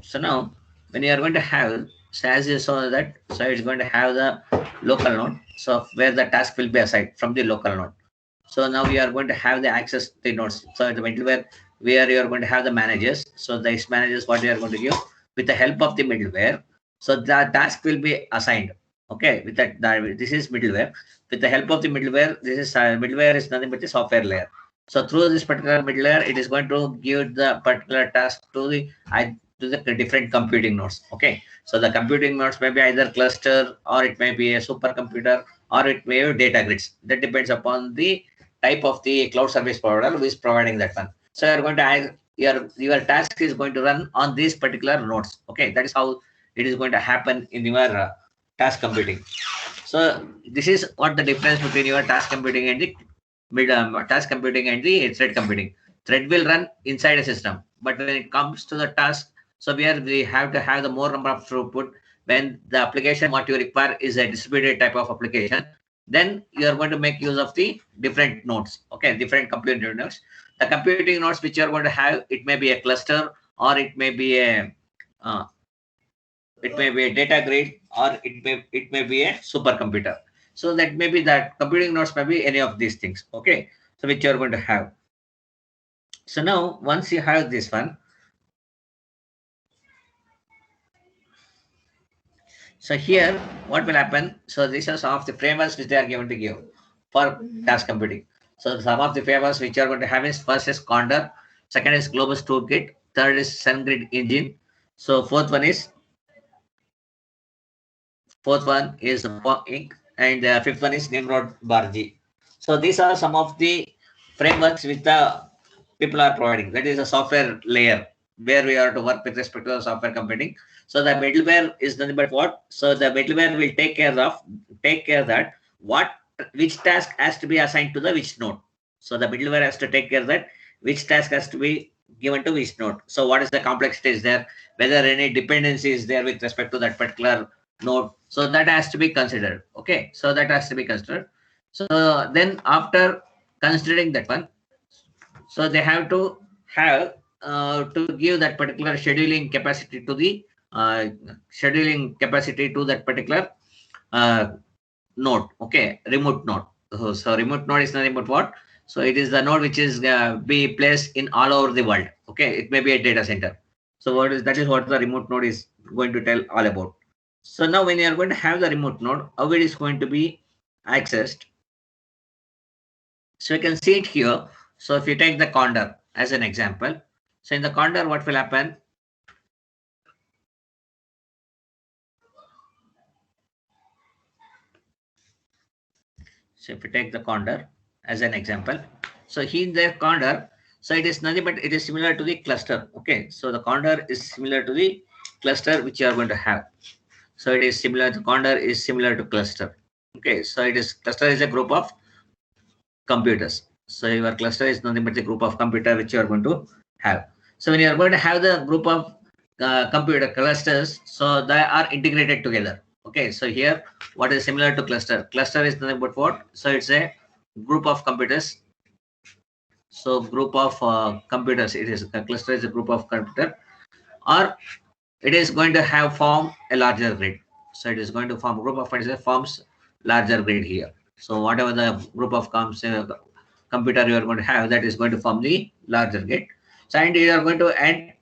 So now, when you are going to have, so as you saw that, so it's going to have the local node. So where the task will be assigned from the local node. So now we are going to have the access the nodes. So the middleware where you are going to have the managers. So these managers, what you are going to give with the help of the middleware. So the task will be assigned. Okay, with that this is middleware. With the help of the middleware, this is middleware is nothing but the software layer. So through this particular middleware, it is going to give the particular task to the different computing nodes. Okay, so the computing nodes may be either cluster or it may be a supercomputer or it may be data grids. That depends upon the type of the cloud service provider who is providing that one. So you're going to add your task is going to run on these particular nodes. Okay, that is how it is going to happen in your task computing. So this is what the difference between your task computing and the task computing and the thread computing. Thread will run inside a system, but when it comes to the task, so where we have to have the more number of throughput. When the application what you require is a distributed type of application, then you are going to make use of the different nodes. Okay, different computing nodes. The computing nodes which you are going to have, it may be a cluster or uh, it may be a data grid or it may be a supercomputer. So that may be that computing nodes may be any of these things. Okay, so which you are going to have. So now once you have this one, so here what will happen, so these are some of the frameworks which they are given to give for task computing. So some of the frameworks which you are going to have is first is Condor, second is Globus Toolkit, third is SunGrid Engine. So fourth one is Inc. And fifth one is Nimrod Barji. So these are some of the frameworks which the people are providing. That is a software layer where we are to work with respect to the software computing. So the middleware is nothing but what? So the middleware will take care that what which task has to be assigned to the which node. So the middleware has to take care that which task has to be given to which node. So what is the complexity is there? Whether any dependency is there with respect to that particular node. So that has to be considered. Okay, so that has to be considered. So then after considering that one, so they have to give that particular scheduling capacity to that particular uh, node. Okay, remote node. So remote node is nothing but what? So it is the node which is be placed in all over the world. Okay, it may be a data center. So what is that is what the remote node is going to tell all about. So now when you are going to have the remote node, how it is going to be accessed. So you can see it here. So if you take the Condor as an example, so in the Condor, what will happen? So if you take the Condor as an example, so in the Condor, so it is nothing but it is similar to the cluster. Okay, so the Condor is similar to the cluster which you are going to have. So it is similar. The Condor is similar to cluster. Okay, so it is cluster is a group of computers. So your cluster is nothing but the group of computer which you are going to have. So when you are going to have the group of computer clusters, so they are integrated together. Okay, so here what is similar to cluster? Cluster is nothing but what? So it's a group of computers. So group of computers. It is a cluster is a group of computer, or it is going to have form a larger grid. So it is going to form a group of computers forms larger grid here. So whatever the group of computer you are going to have, that is going to form the larger grid. So and you are going to add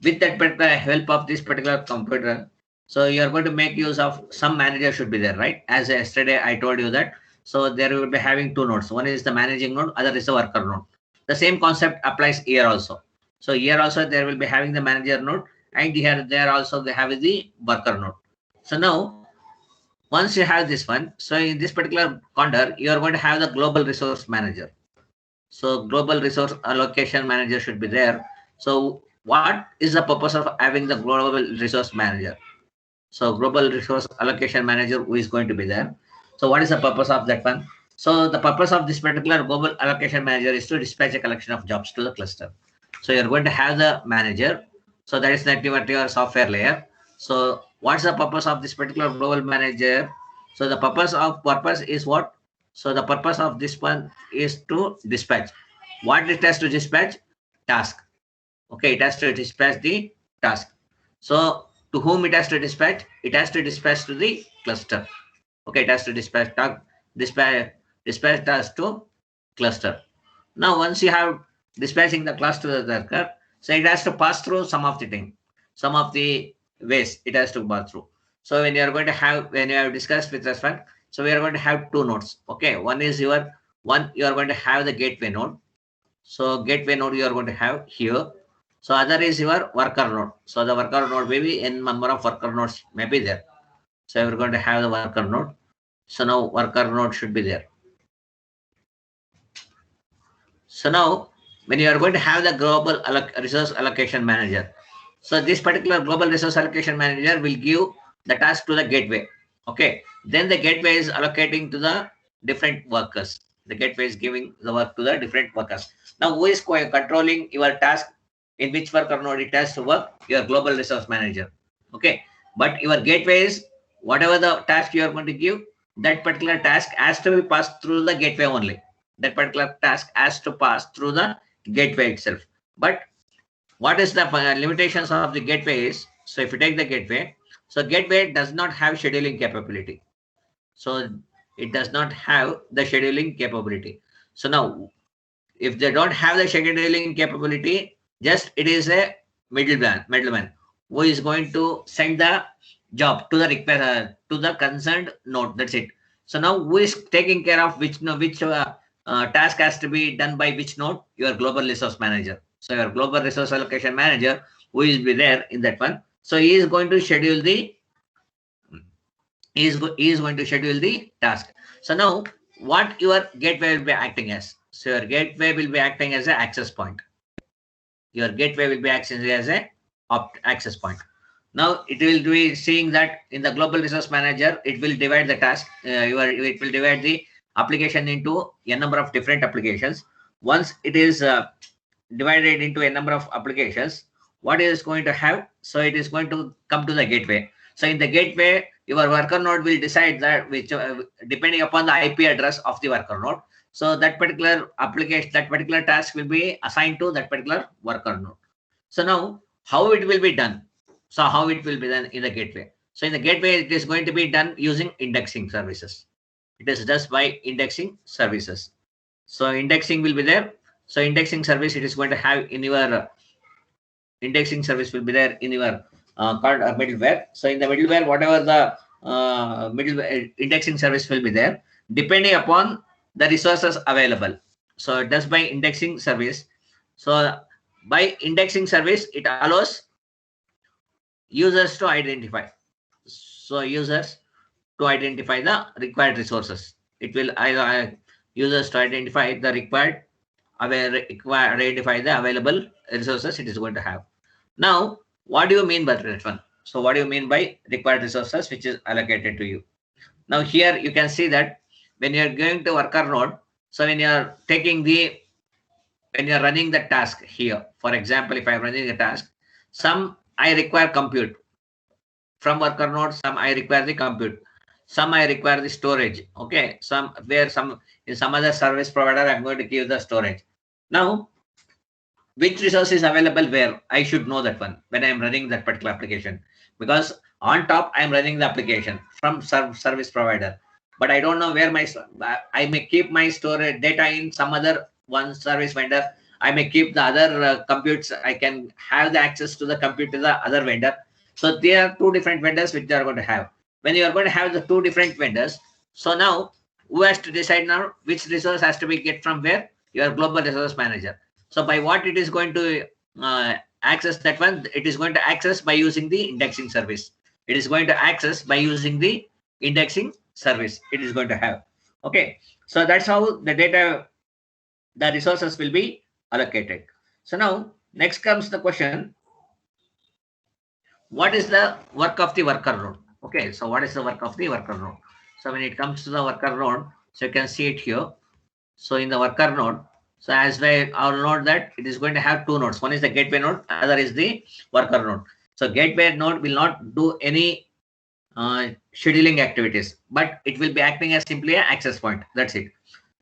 with that particular help of this particular computer. So you are going to make use of some manager should be there, right? As yesterday I told you that. So there will be having two nodes. One is the managing node, other is the worker node. The same concept applies here also. So here also there will be having the manager node, and here there also they have the worker node. So now once you have this one, so in this particular Condor, you are going to have the global resource manager. So global resource allocation manager should be there. So what is the purpose of having the global resource manager? So global resource allocation manager who is going to be there. So what is the purpose of that one? So the purpose of this particular global allocation manager is to dispatch a collection of jobs to the cluster. So you're going to have the manager. So that is your software layer. So what's the purpose of this particular global manager? So the purpose is what? So the purpose of this one is to dispatch. What it has to dispatch? Task. Okay, it has to dispatch the task. So to whom it has to dispatch? It has to dispatch to the cluster. Okay, it has to dispatch dispatch task to cluster. Now once you have dispatching the cluster to the worker, so it has to pass through some of the thing, some of the ways it has to pass through. So when you are going to have, when you have discussed with respect, so we are going to have two nodes. Okay, one is your one, you are going to have the gateway node. So gateway node you are going to have here. So other is your worker node. So the worker node maybe n number of worker nodes may be there. So we're going to have the worker node. So now worker node should be there. So now when you are going to have the global resource allocation manager, so this particular global resource allocation manager will give the task to the gateway. Okay. Then the gateway is allocating to the different workers. The gateway is giving the work to the different workers. Now who is controlling your task, in which worker node it has to work? Your global resource manager. Okay. But your gateway is whatever the task you are going to give, that particular task has to be passed through the gateway only. That particular task has to pass through the gateway itself. But what is the limitations of the gateway is, so if you take the gateway, so gateway does not have scheduling capability. So it does not have the scheduling capability. So now if they don't have the scheduling capability, just it is a middleman who is going to send the job to the request to the concerned node. That's it. So now who is taking care of which task has to be done by which node? Your global resource manager. So your global resource allocation manager who is be there in that one. So he is going to schedule the he is going to schedule the task. So now what your gateway will be acting as? So your gateway will be acting as an access point. Your gateway will be acting as a access point. Now it will be seeing that in the global resource manager, it will divide the task. It will divide the application into a number of different applications. Once it is divided into a number of applications, what is going to have? So it is going to come to the gateway. So in the gateway, your worker node will decide that which depending upon the IP address of the worker node. So that particular application, that particular task will be assigned to that particular worker node. So now how it will be done? So how it will be done in the gateway? So in the gateway, it is going to be done using indexing services. It is just by indexing services. So indexing will be there. So indexing service, it is going to have in your indexing service will be there in your middleware. So in the middleware, whatever the middleware indexing service will be there, depending upon the resources available. So just by indexing service. So by indexing service, it allows users to identify. So users to identify the required resources. It will users to identify the identify the available resources it is going to have. Now, what do you mean by that one? So what do you mean by required resources which is allocated to you? Now here you can see that when you are going to worker node, so when you are running the task here, for example, if I am running a task, some I require compute from worker node, some I require the compute, some I require the storage. Okay, some in some other service provider I'm going to give the storage. Now which resource is available where? I should know that one when I'm running that particular application, because on top I'm running the application from service provider, but I don't know where I may keep my storage data in some other one service vendor. I may keep the other computes. I can have the access to the compute to the other vendor. So there are two different vendors which they are going to have. When you are going to have the two different vendors, so now who has to decide now which resource has to be get from where? Your global resource manager. So by what it is going to access that one? It is going to access by using the indexing service. It is going to access by using the indexing service. It is going to have. Okay. So that's how the data, the resources will be allocated. So now next comes the question. What is the work of the worker node? Okay. So what is the work of the worker node? So when it comes to the worker node, so you can see it here. So in the worker node, so as I will note that it is going to have two nodes. One is the gateway node, other is the worker node. So gateway node will not do any scheduling activities, but it will be acting as simply an access point. That's it.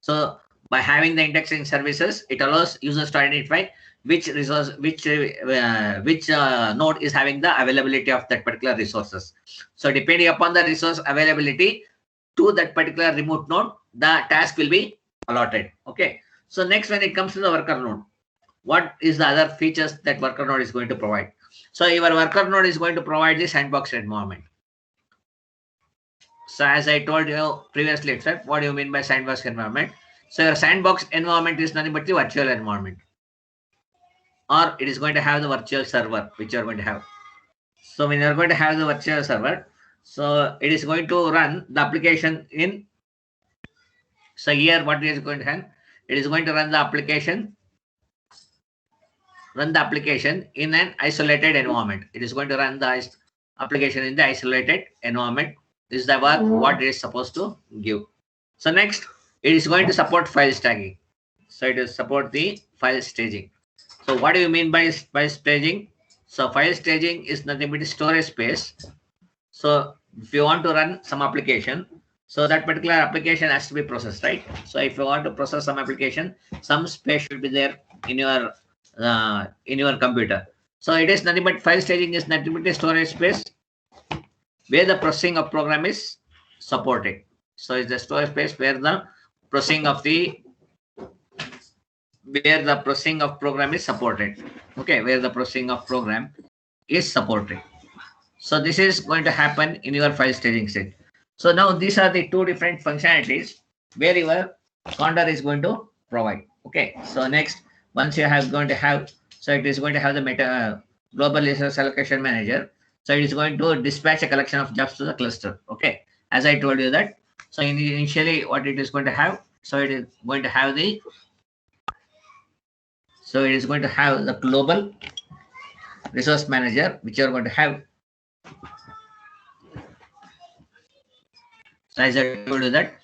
So by having the indexing services, it allows users to identify which resource, which node is having the availability of that particular resources. So depending upon the resource availability to that particular remote node, the task will be allotted. Okay. So next, when it comes to the worker node, what is the other features that worker node is going to provide? So your worker node is going to provide the sandbox environment. So as I told you previously itself, what do you mean by sandbox environment? So your sandbox environment is nothing but the virtual environment, or it is going to have the virtual server which you are going to have. So when you are going to have the virtual server, so it is going to run the application in. So here what is going to happen? It is going to run the application in an isolated environment. It is going to run the application in the isolated environment. This is the work what it is supposed to give. So next, it is going to support file staging. So it will support the file staging. So what do you mean by file staging? So file staging is nothing but storage space. So if you want to run some application, so that particular application has to be processed, right? So if you want to process some application, some space should be there in your computer. So it is nothing but file staging is nothing but a storage space where the processing of program is supported. So it's the storage space where the processing of program is supported. Okay, where the processing of program is supported. So this is going to happen in your file staging state. So now these are the two different functionalities where your Condor is going to provide. Okay. So next, once you have going to have, so it is going to have the global resource allocation manager. So it is going to dispatch a collection of jobs to the cluster. Okay. As I told you that. So initially what it is going to have, so it is going to have the global resource manager, which you are going to have. So as I told you that,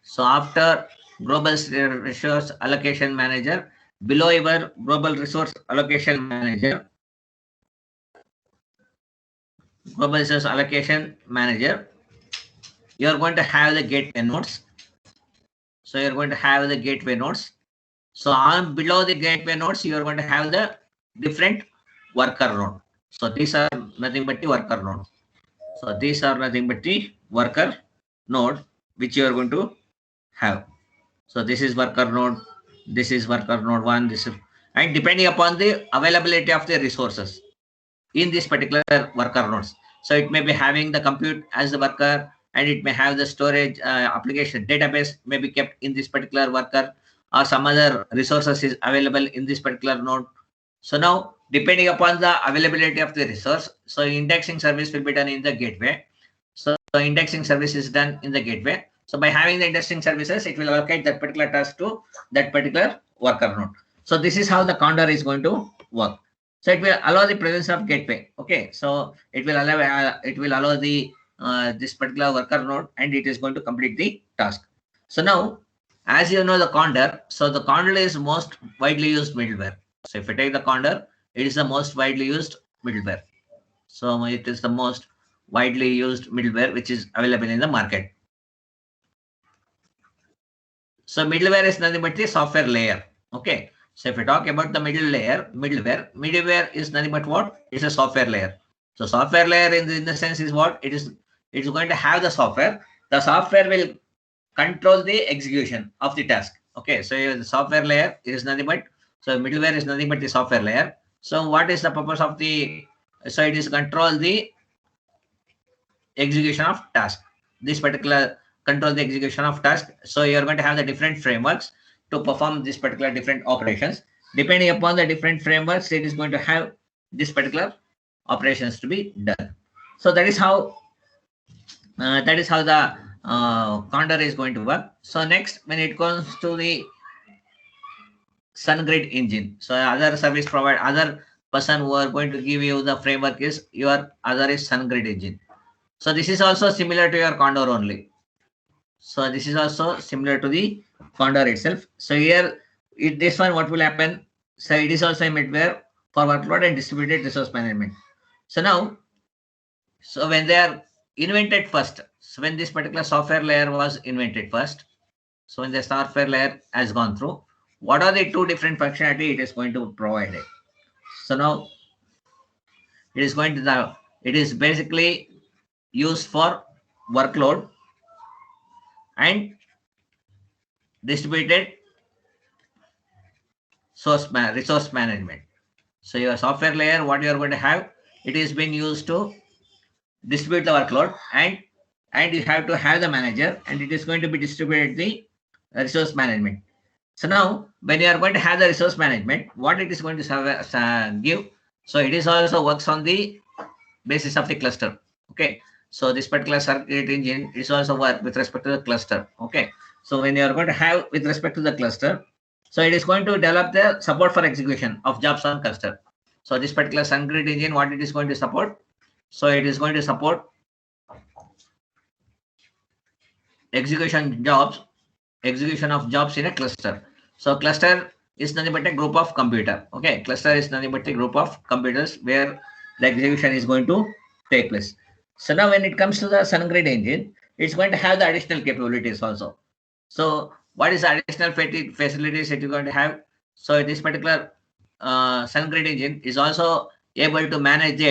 so after global resource allocation manager, below your global resource allocation manager, you are going to have the gateway nodes. So you are going to have the gateway nodes. So on below the gateway nodes, you are going to have the different worker node. So these are nothing but the worker node. So these are nothing but the worker node which you are going to have. So this is worker node, this is worker node 1, this is, and depending upon the availability of the resources in this particular worker nodes. So it may be having the compute as the worker, and it may have the storage application database may be kept in this particular worker, or some other resources is available in this particular node. So now depending upon the availability of the resource, so indexing service will be done in the gateway. So indexing service is done in the gateway. So by having the indexing services, it will allocate that particular task to that particular worker node. So this is how the Condor is going to work. So it will allow the presence of gateway. Okay, so it will allow the this particular worker node, and it is going to complete the task. So now, as you know, the Condor. So the Condor is most widely used middleware. So if you take the Condor, it is the most widely used middleware. So it is the most widely used middleware which is available in the market. So middleware is nothing but the software layer. Okay. So if we talk about the middleware is nothing but what? It's a software layer. So software layer in the sense is what? It is going to have the software. The software will control the execution of the task. Okay. So the software layer is nothing but, so middleware is nothing but the software layer. So what is the purpose of the, so it is control the execution of task. This particular control the execution of task. So you are going to have the different frameworks to perform this particular different operations. Depending upon the different frameworks, it is going to have this particular operations to be done. So that is how the Condor is going to work. So next, when it comes to the SunGrid engine, so other service provider, other person who are going to give you the framework is your other is SunGrid engine. So this is also similar to your Condor only. So this is also similar to the Condor itself. So here, this one, what will happen? So it is also a middleware for workload and distributed resource management. So now, so when they are invented first, so when this particular software layer was invented first, so when the software layer has gone through, what are the two different functionality it is going to provide it? So now it is going to the, it is basically used for workload and distributed resource management. So your software layer, what you are going to have, it is being used to distribute the workload, and you have to have the manager, and it is going to be distributed the resource management. So now when you are going to have the resource management, what it is going to give, so it is also works on the basis of the cluster. Okay, so this particular circuit engine is also work with respect to the cluster. Okay, so when you are going to have with respect to the cluster, so it is going to develop the support for execution of jobs on cluster. So this particular SunGrid engine, what it is going to support, so it is going to support execution of jobs in a cluster. So cluster is nothing but a group of computer. Okay, cluster is nothing but a group of computers where the execution is going to take place. So now when it comes to the SunGrid engine, it's going to have the additional capabilities also. So what is the additional facilities it is going to have? So this particular SunGrid engine is also able to manage the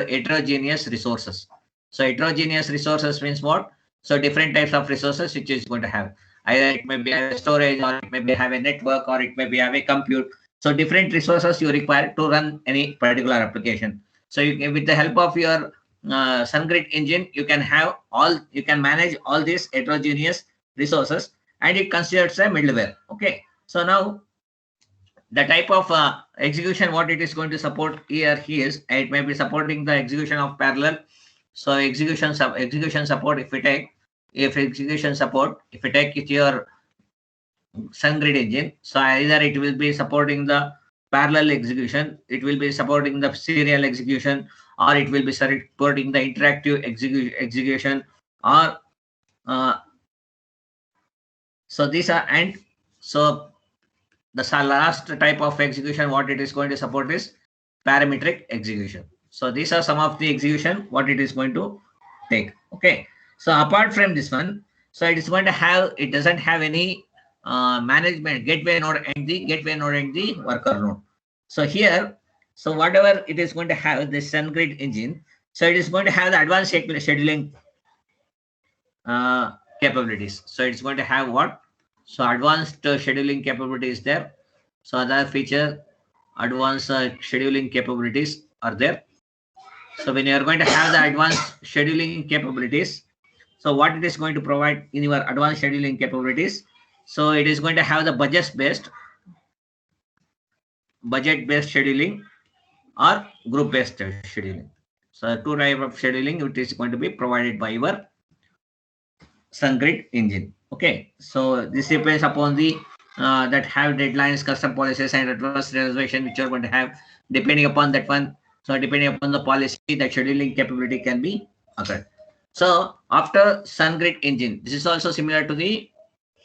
heterogeneous resources. So heterogeneous resources means what? So different types of resources which is going to have. Either it may be a storage, or it may be have a network, or it may be have a compute. So different resources you require to run any particular application. So you can, with the help of your SunGrid engine, you can manage all these heterogeneous resources, and it considers a middleware. Okay. So now the type of execution what it is going to support here is, it may be supporting the execution of parallel. So execution support, if we take it your SunGrid engine, so either it will be supporting the parallel execution, it will be supporting the serial execution, or it will be supporting the interactive execution, or so these are, and so the last type of execution what it is going to support is parametric execution. So these are some of the execution what it is going to take. Okay, so apart from this one, so it is going to have, it doesn't have any management gateway node and the worker node. So here, so whatever it is going to have this SunGrid engine, so it is going to have the advanced scheduling capabilities. So it's going to have what? So advanced scheduling capabilities there. So other feature, advanced scheduling capabilities are there. So when you are going to have the advanced scheduling capabilities, so what it is going to provide in your advanced scheduling capabilities, so it is going to have the budget-based scheduling or group-based scheduling. So two type of scheduling it is going to be provided by your SunGrid engine. Okay, so this depends upon the that have deadlines, custom policies, and advanced reservation which you are going to have. Depending upon that one, so depending upon the policy, the scheduling capability can be occurred. So after SunGrid engine, this is also similar to the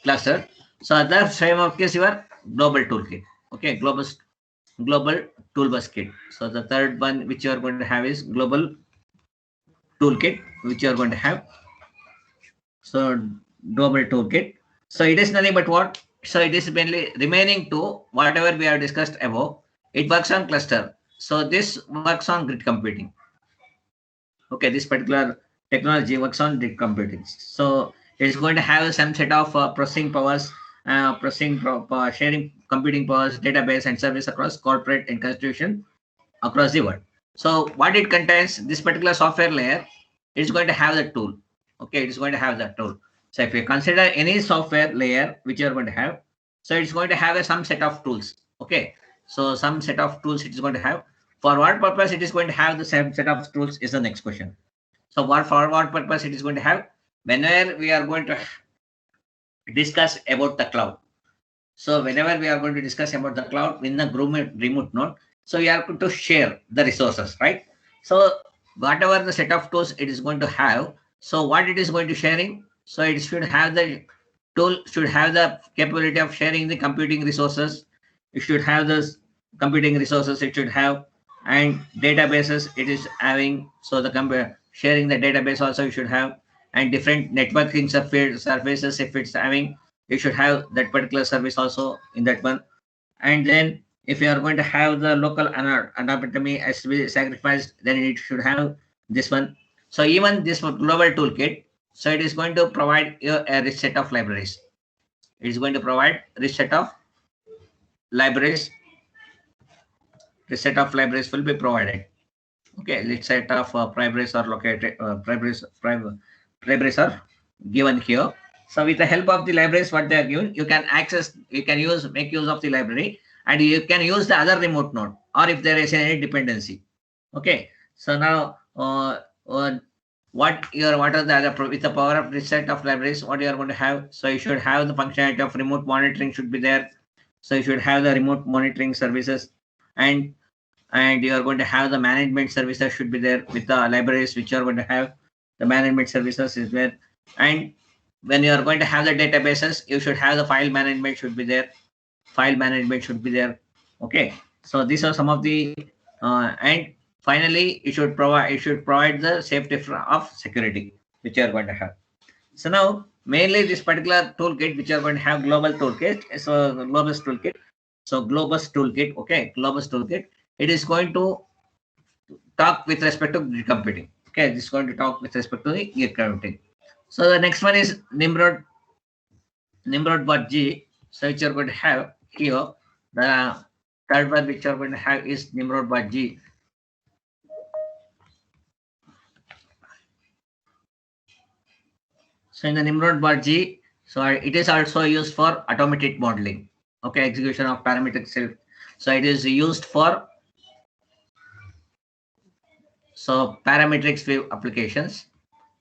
cluster. So other framework is your global toolkit. Okay, global toolbus kit. So the third one which you are going to have is global toolkit, which you are going to have. So global toolkit. So it is nothing but what? So it is mainly remaining to whatever we have discussed above. It works on cluster. So this works on grid computing. Okay, this particular technology works on grid computing. So it is going to have some set of processing powers, sharing computing powers, database and service across corporate and constitution across the world. So what it contains, this particular software layer, it's going to have the tool. Okay, it's going to have that tool. So if you consider any software layer which you are going to have, so it's going to have some set of tools. Okay, so some set of tools it is going to have. For what purpose it is going to have the same set of tools is the next question. So for what purpose it is going to have? Whenever we are going to discuss about the cloud. So whenever we are going to discuss about the cloud in the remote node, so you have to share the resources, right? So whatever the set of tools it is going to have, so what it is going to sharing, so it should have the tool should have the capability of sharing the computing resources. It should have this computing resources it should have, and databases it is having. So the sharing the database also you should have, and different networking surfaces if it's having, you should have that particular service also in that one. And then If you are going to have the local anatomy as to be sacrificed, then it should have this one. So even this global toolkit, so it is going to provide you a rich set of libraries. It is going to provide rich set of libraries. The set of libraries will be provided. Okay, let's set of libraries are located. Libraries are given here. So with the help of the libraries, what they are given, you can access, you can use, make use of the library, and you can use the other remote node, or if there is any dependency. Okay. So now, what are the other with the power of this set of libraries? What you are going to have? So you should have the functionality of remote monitoring should be there. So you should have the remote monitoring services, and you are going to have the management services should be there with the libraries which you are going to have. The management services is there, and when you are going to have the databases, you should have the file management should be there. File management should be there. Okay, so these are some of the and finally you should provide the safety of security which you are going to have. So now mainly this particular toolkit which you are going to have global toolkit. So Globus toolkit. So Globus toolkit. Okay, Globus toolkit. It is going to talk with respect to grid computing. Okay, this is going to talk with respect to the grid computing. So the next one is Nimrod.g. So which you are going to have here. The third one which you are going to have is Nimrod.g. So in the Nimrod.g, so it is also used for automated modeling. Okay, execution of parametric self. So it is used for parametric sweep applications.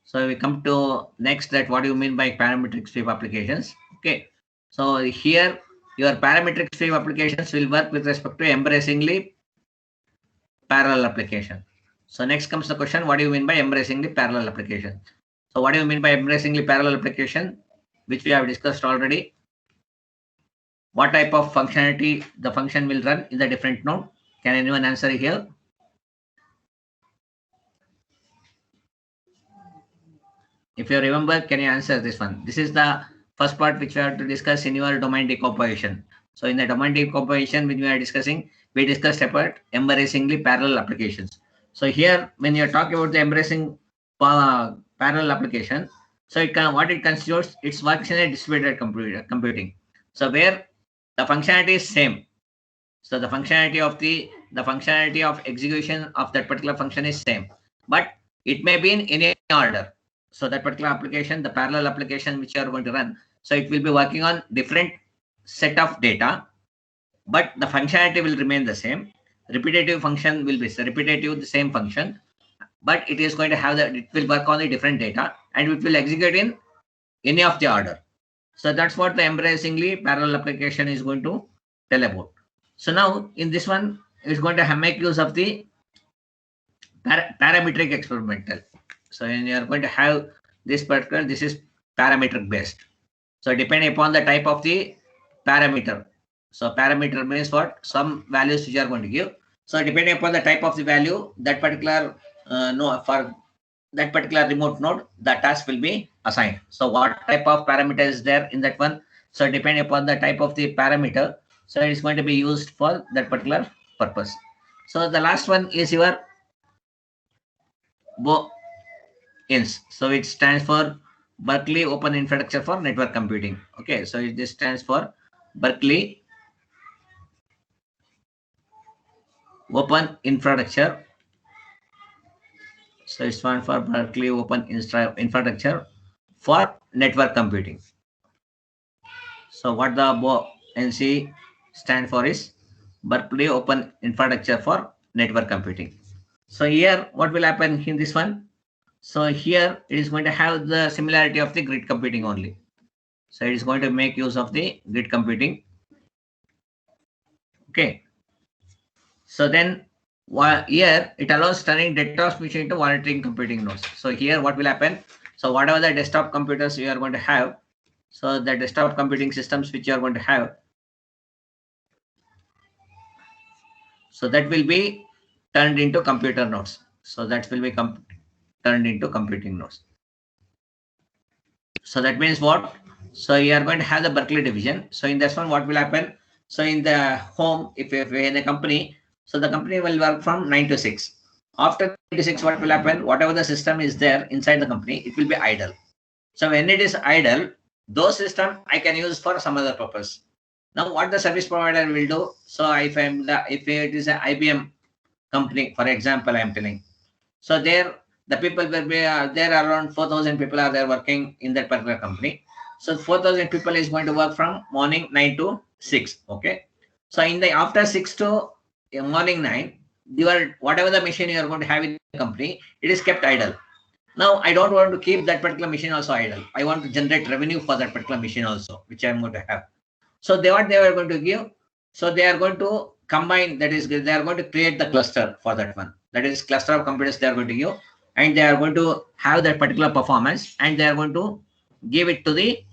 So we come to next, that what do you mean by parametric sweep applications? Okay, so here your parametric sweep applications will work with respect to embracingly parallel application. So next comes the question, what do you mean by embracingly parallel application? So what do you mean by embracingly parallel application, which we have discussed already? What type of functionality the function will run in the different node? Can anyone answer here? If you remember, can you answer this one? This is the first part which we have to discuss in your domain decomposition. So in the domain decomposition which we are discussing, we discussed about embracingly parallel applications. So here, when you are talking about the embracing parallel application, so it can, what it constitutes, it works in a distributed computing. So where the functionality is same. So the functionality of execution of that particular function is same, but it may be in any order. So that particular application, the parallel application which you are going to run, so it will be working on different set of data, but the functionality will remain the same. Repetitive function will be repetitive, the same function, but it is going to have it will work on the different data, and it will execute in any of the order. So that's what the embracingly parallel application is going to tell about. So now in this one, it's going to make use of the parametric experimental. So you are going to have this particular, this is parametric based. So depending upon the type of the parameter. So parameter means what? Some values which you are going to give. So depending upon the type of the value, that particular no, for that particular remote node, the task will be assigned. So what type of parameter is there in that one? So depending upon the type of the parameter, so it is going to be used for that particular purpose. So the last one is your BOINS. So it stands for Berkeley Open Infrastructure for Network Computing. Okay, so this stands for Berkeley Open Infrastructure. So it stands for Berkeley Open Infrastructure for Network Computing. So what the BOINC stand for is Berkeley Open Infrastructure for Network Computing. So here, what will happen in this one? So here it is going to have the similarity of the grid computing only. So it is going to make use of the grid computing. Okay. So then here it allows turning data transmission into monitoring computing nodes. So here what will happen? So whatever the desktop computers you are going to have, so the desktop computing systems which you are going to have, so that will be turned into computer nodes. So that will be turned into computing nodes. So that means what? So you are going to have the Berkeley division. So in this one, what will happen? So in the home, if you're in a company, so the company will work from 9 to 6. After 9 to 6, what will happen? Whatever the system is there inside the company, it will be idle. So when it is idle, those system I can use for some other purpose. Now what the service provider will do? So if it is an IBM company, for example, I am telling. So there the people will be there are around 4,000 people are there working in that particular company. So 4,000 people is going to work from morning 9 to 6. Okay. So in the after 6 to morning 9, your whatever the machine you are going to have in the company, it is kept idle. Now I don't want to keep that particular machine also idle. I want to generate revenue for that particular machine also, which I am going to have. So what they are going to give. So they are going to combine. That is, they are going to create the cluster for that one. That is cluster of computers they are going to give, and they are going to have that particular performance, and they are going to give it to the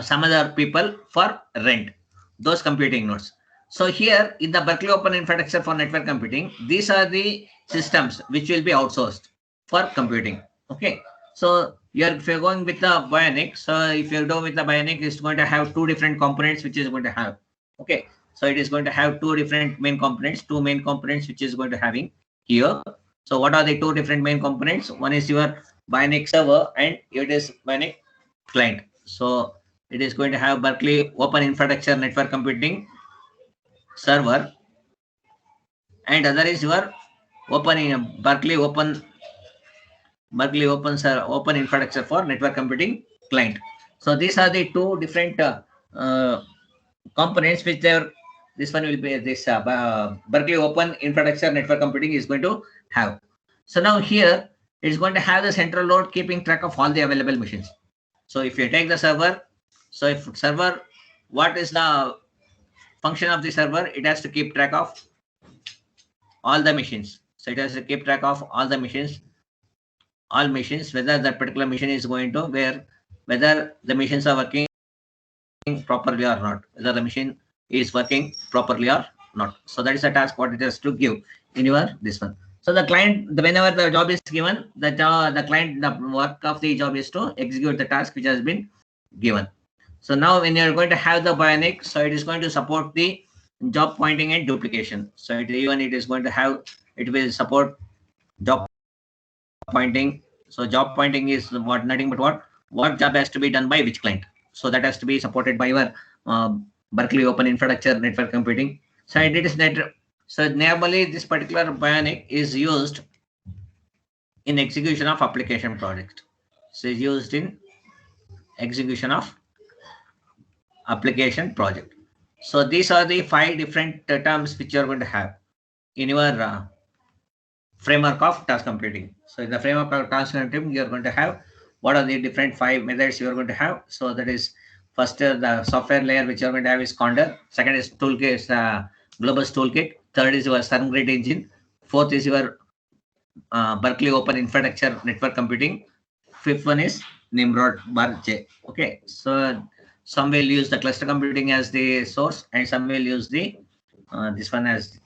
some other people for rent. Those computing nodes. So here in the Berkeley Open Infrastructure for Network Computing, these are the systems which will be outsourced for computing. Okay. So if you're going with the Bionic, so if you go with the Bionic, it's going to have two different components which is going to have. Okay. So it is going to have two different main components, two main components which is going to having here. So what are the two different main components? One is your Bionic server and it is Bionic client. So it is going to have Berkeley Open Infrastructure Network Computing server, and other is your Berkeley Open Open Infrastructure for Network Computing client. So these are the two different uh, components which are. This one will be this Berkeley Open Infrastructure Network Computing is going to have. So now here it's going to have the central node keeping track of all the available machines. So if you take the server, so if server, what is the function of the server? It has to keep track of all the machines. So it has to keep track of all the machines, whether that particular machine is going to whether the machines are working properly or not, whether the machine is working properly or not. So that is a task what it has to give in your this one. So the client, whenever the job is given, the client, the work of the job is to execute the task which has been given. So now when you're going to have the Bionic, so it is going to support the job pointing and duplication. So it is going to have, it will support job pointing. So job pointing is what, nothing but what job has to be done by which client. So that has to be supported by your Berkeley Open Infrastructure Network Computing. So it is net. So normally this particular Bionic is used in execution of application project. So it's used in execution of application project. So these are the 5 different terms which you are going to have in your framework of task computing. So in the framework of task computing, you are going to have what are the different 5 methods you are going to have. So that is first the software layer which you are going to have is Condor. Second is toolkit, Globus toolkit. Third is your SunGrid engine. Fourth is your Berkeley Open Infrastructure Network Computing. Fifth one is Nimrod bar J. Okay, so some will use the cluster computing as the source, and some will use the this one as,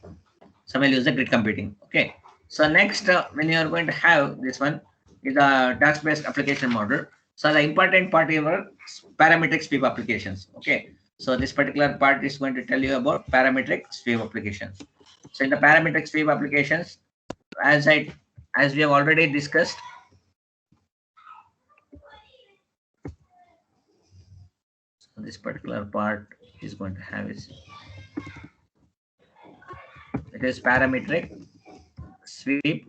some will use the grid computing. Okay, so next when you are going to have this one is a task-based application model. So the important part is parametric sweep applications. Okay, so this particular part is going to tell you about parametric sweep applications. So in the parametric sweep applications, as we have already discussed, so this particular part is going to have is, it is parametric sweep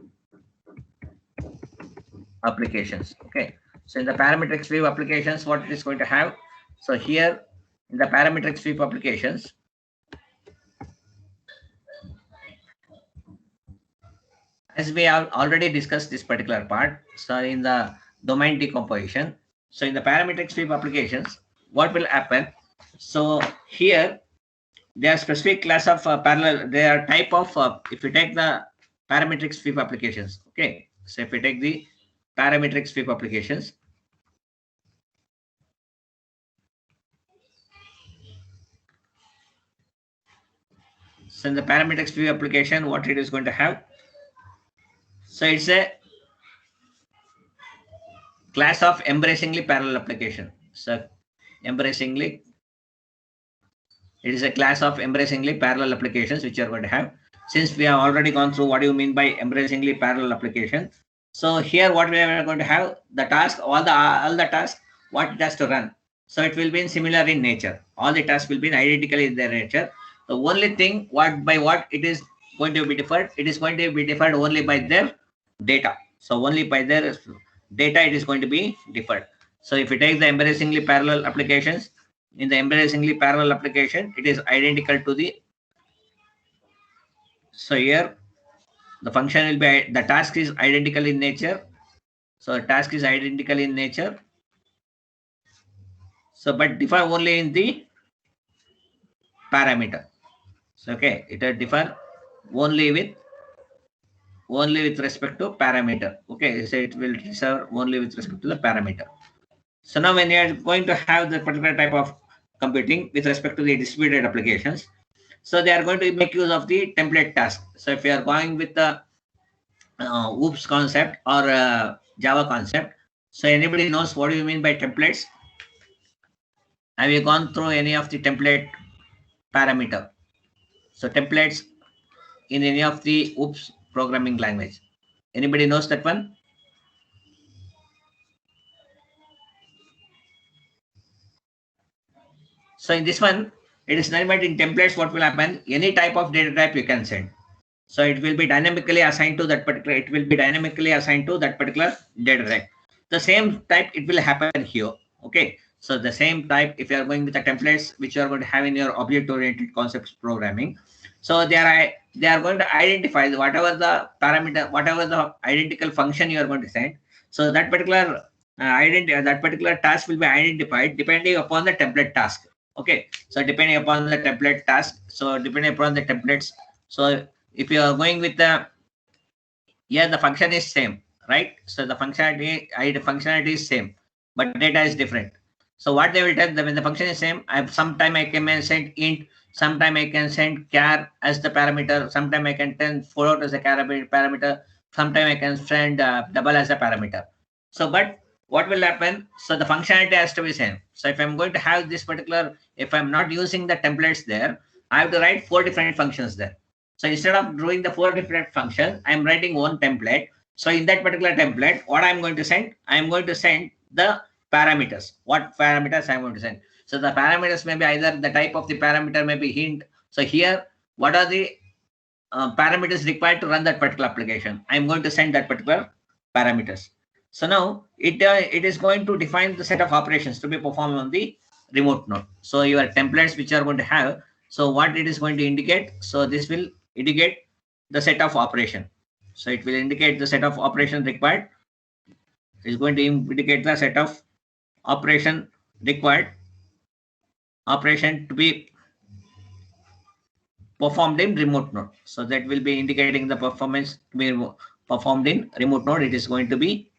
applications. Okay, so in the parametric sweep applications, what it is going to have? So here in the parametric sweep applications, as we have already discussed this particular part, so in the domain decomposition, so in the parametric sweep applications, what will happen? So here there are specific class of parallel, there are type of if you take the parametric sweep applications. Okay, so if you take the parametric sweep applications, so in the parametric sweep application, what it is going to have? So it's a class of embracingly parallel application. So embracingly It is a class of embracingly parallel applications which you are going to have. Since we have already gone through what do you mean by embracingly parallel application. So here what we are going to have, the task, all the tasks, what it has to run. So it will be similar in nature. All the tasks will be identical in their nature. The only thing what it is going to be differed, it is going to be differed only by their data. So only by their data it is going to be differed. So if you take the embracingly parallel applications, in the embracingly parallel application, it is identical to the, so here the function will be, the task is identical in nature. So task is identical in nature. So but differ only in the parameter. So okay, it will differ only with respect to parameter. Okay, so it will differ only with respect to the parameter. So now when you are going to have the particular type of computing with respect to the distributed applications, so they are going to make use of the template task. So if you are going with the OOPS concept or Java concept, so anybody knows what do you mean by templates? Have you gone through any of the template parameter? So templates in any of the OOPS programming language. Anybody knows that one? So in this one, it is nothing but in templates what will happen, any type of data type you can send. So it will be dynamically assigned to that particular, data type. The same type it will happen here. Okay. So the same type, if you are going with the templates which you are going to have in your object-oriented concepts programming, so they are going to identify whatever the parameter, whatever the identical function you are going to send. So that particular that particular task will be identified depending upon the template task. Okay. So depending upon the template task, so depending upon the templates. So if you are going with the, yeah, the function is same, right? So the functionality is same, but data is different. So what they will tell them, when the function is same, sometime I can send int, sometime I can send char as the parameter, sometime I can send float as a parameter, sometime I can send double as a parameter. So but what will happen? So the functionality has to be same. So if I'm going to have this particular, if I'm not using the templates there, I have to write 4 different functions there. So instead of doing the 4 different functions, I'm writing one template. So in that particular template, what I'm going to send? I'm going to send the parameters. What parameters I'm going to send? So the parameters may be either the type of the parameter may be hint. So here, what are the parameters required to run that particular application? I'm going to send that particular parameters. So now it is going to define the set of operations to be performed on the remote node. So your templates which are going to have, so what it is going to indicate? So this will indicate the set of operation. So it will indicate the set of operation required. It is going to indicate the set of operation required, operation to be performed in remote node. So that will be indicating the performance to be performed in remote node. It is going to be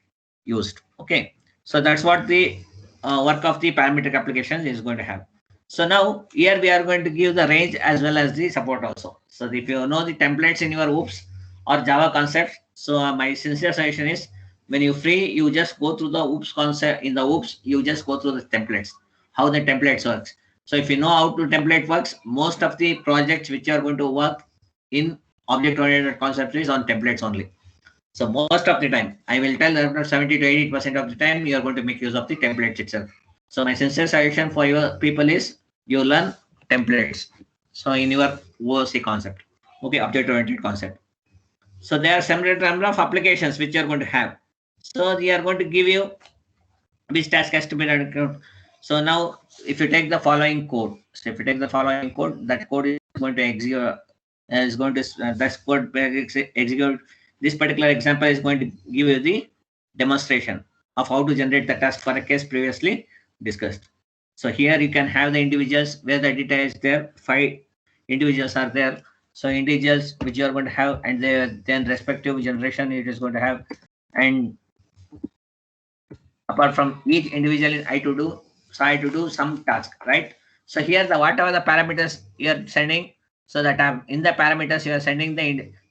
used. Okay. So that's what the work of the parametric application is going to have. So now here we are going to give the range as well as the support also. So if you know the templates in your OOPS or Java concepts, so my sincere suggestion is when you free, you just go through the OOPS concept. In the OOPS, you just go through the templates, how the templates works. So if you know how to template works, most of the projects which are going to work in object-oriented concepts is on templates only. So most of the time, I will tell that 70 to 80% of the time, you are going to make use of the templates itself. So my sincere suggestion for your people is you learn templates. So in your OOC concept, okay, object-oriented concept. So there are several number of applications which you are going to have. So they are going to give you which task has to be done. So now if you take the following code, so if you take the following code, that code is going to execute, that code execute. This particular example is going to give you the demonstration of how to generate the task for a case previously discussed. So here you can have the individuals where the data is there, 5 individuals are there. So individuals which you are going to have, and then respective generation it is going to have, and apart from each individual I to do, so I to do some task, right? So here the whatever the parameters you are sending, so that in the parameters you are sending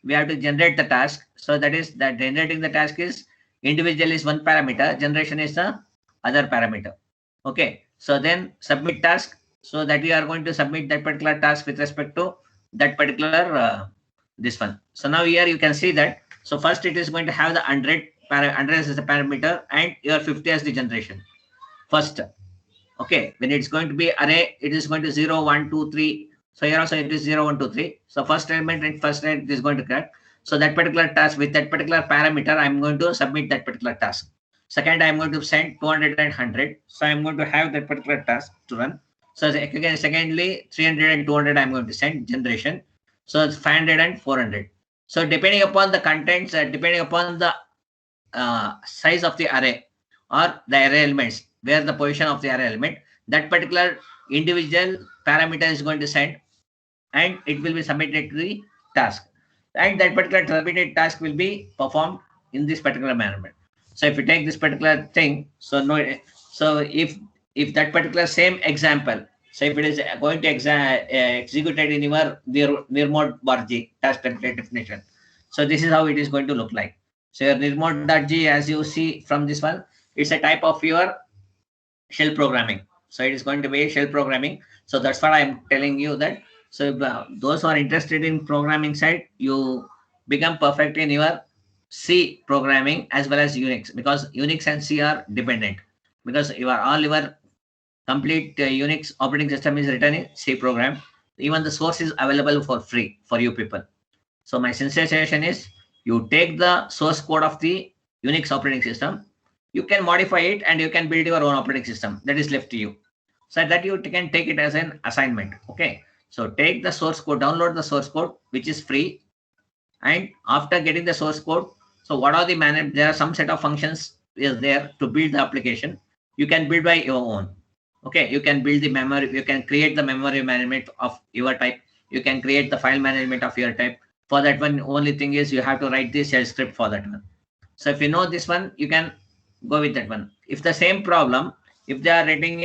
we have to generate the task. So that is that generating the task is individual is one parameter, generation is the other parameter. Okay. So then submit task. So that we are going to submit that particular task with respect to that particular this one. So now here you can see that. So first it is going to have the 100 as a parameter and your 50 as the generation. First, okay, when it's going to be array, it is going to 0, 1, 2, 3. So here also it is 0, 1, 2, 3. So first element and first element is going to correct. So that particular task with that particular parameter, I'm going to submit that particular task. Second, I'm going to send 200 and 100. So I'm going to have that particular task to run. So again, secondly, 300 and 200, I'm going to send generation. So it's 500 and 400. So depending upon the contents, depending upon the size of the array or the array elements, where the position of the array element, that particular individual parameter is going to send and it will be submitted to the task. And that particular submitted task will be performed in this particular manner. So if you take this particular thing, so no, so if that particular same example, so if it is going to executed in your nearmode barg task template definition, so this is how it is going to look like. So your nearmode.g, as you see from this one, it's a type of your shell programming. So it is going to be shell programming. So that's what I'm telling you that. So those who are interested in programming side, you become perfect in your C programming as well as Unix, because Unix and C are dependent, because all your complete Unix operating system is written in C program. Even the source is available for free for you people. So my sincere suggestion is you take the source code of the Unix operating system, you can modify it and you can build your own operating system. That is left to you. So that you can take it as an assignment. Okay. So take the source code, download the source code, which is free. And after getting the source code, so what are the there are some set of functions is there to build the application. You can build by your own. Okay. You can build the memory. You can create the memory management of your type. You can create the file management of your type. For that one, only thing is you have to write the shell script for that one. So if you know this one, you can go with that one. If the same problem, if they are writing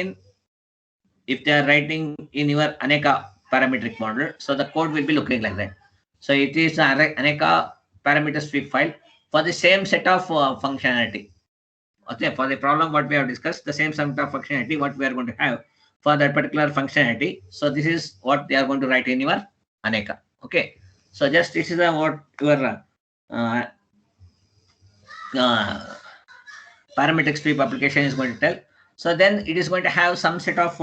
in your Aneka parametric model, so the code will be looking like that. So it is Aneka parameter sweep file for the same set of functionality. Okay, for the problem what we have discussed, the same set of functionality what we are going to have for that particular functionality. So this is what they are going to write in your Aneka. Okay, so just this is what your parametric sweep application is going to tell. So then it is going to have some set of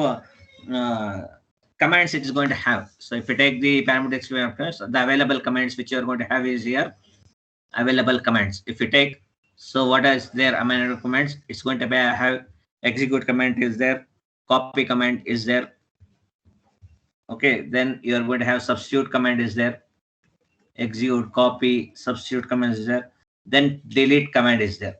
commands it is going to have. So if you take the parametric sweep, the available commands which you are going to have is here available commands. If you take, so what is there available commands, it's going to be have execute command is there, copy command is there. Okay, then you are going to have substitute command is there, execute, copy, substitute command is there, then delete command is there.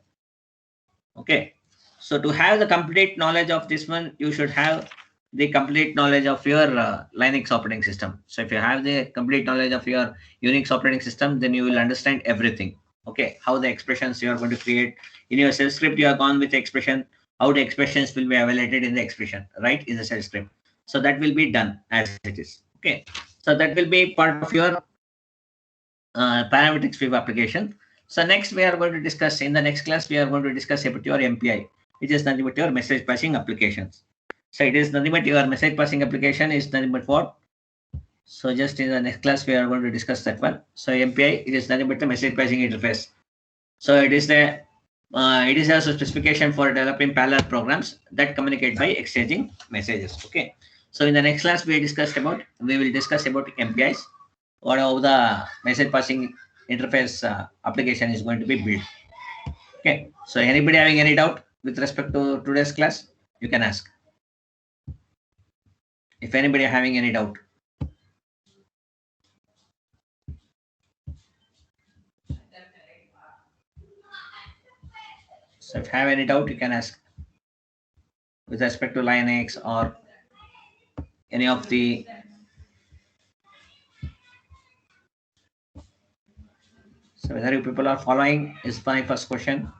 Okay, so to have the complete knowledge of this one, you should have the complete knowledge of your Linux operating system. So if you have the complete knowledge of your Unix operating system, then you will understand everything. Okay, how the expressions you are going to create in your shell script, you are gone with the expression, how the expressions will be evaluated in the expression, right, in the shell script. So that will be done as it is. Okay, so that will be part of your parametric sweep application. So next we are going to discuss, in the next class, we are going to discuss about your MPI, which is nothing but your message passing applications. So it is nothing but your message passing application is nothing but what? So just in the next class, we are going to discuss that one. So MPI, it is nothing but the message passing interface. So it is a specification for developing parallel programs that communicate by exchanging messages. Okay. So in the next class, we will discuss about MPIs, what how the message passing interface application is going to be built. Okay. So anybody having any doubt with respect to today's class, you can ask. If anybody having any doubt. So if you have any doubt, you can ask with respect to Linux or any of the. So whether you people are following is my first question.